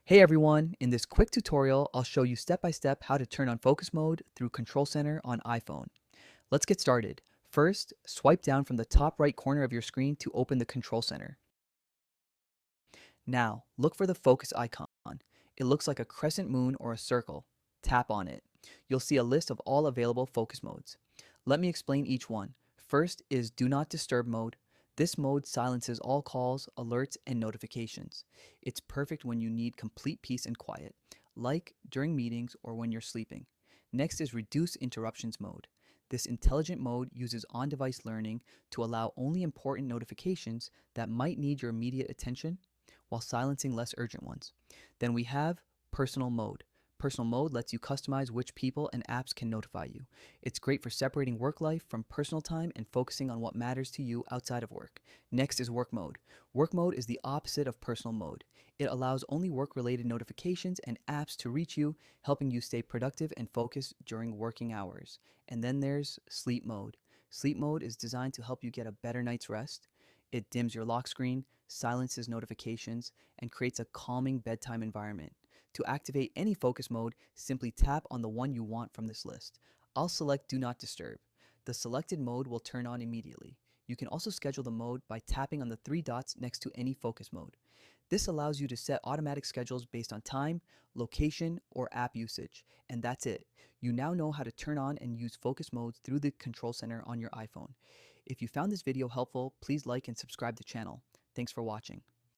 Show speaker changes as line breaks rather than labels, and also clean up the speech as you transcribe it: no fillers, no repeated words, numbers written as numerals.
Hey everyone, in this quick tutorial, I'll show you step by step how to turn on focus mode through Control Center on iPhone. Let's get started. First, swipe down from the top right corner of your screen to open the Control Center. Now, look for the focus icon. It looks like a crescent moon or a circle. Tap on it. You'll see a list of all available focus modes. Let me explain each one. First is Do Not Disturb mode. This mode silences all calls, alerts, and notifications. It's perfect when you need complete peace and quiet, like during meetings or when you're sleeping. Next is Reduce Interruptions mode. This intelligent mode uses on-device learning to allow only important notifications that might need your immediate attention while silencing less urgent ones. Then we have Personal Mode. Personal Mode lets you customize which people and apps can notify you. It's great for separating work life from personal time and focusing on what matters to you outside of work. Next is Work Mode. Work Mode is the opposite of Personal Mode. It allows only work-related notifications and apps to reach you, helping you stay productive and focused during working hours. And then there's Sleep Mode. Sleep Mode is designed to help you get a better night's rest. It dims your lock screen, silences notifications, and creates a calming bedtime environment. To activate any focus mode, simply tap on the one you want from this list. I'll select Do Not Disturb. The selected mode will turn on immediately. You can also schedule the mode by tapping on the three dots next to any focus mode. This allows you to set automatic schedules based on time, location, or app usage. And that's it. You now know how to turn on and use focus modes through the Control Center on your iPhone. If you found this video helpful, please like and subscribe the channel. Thanks for watching.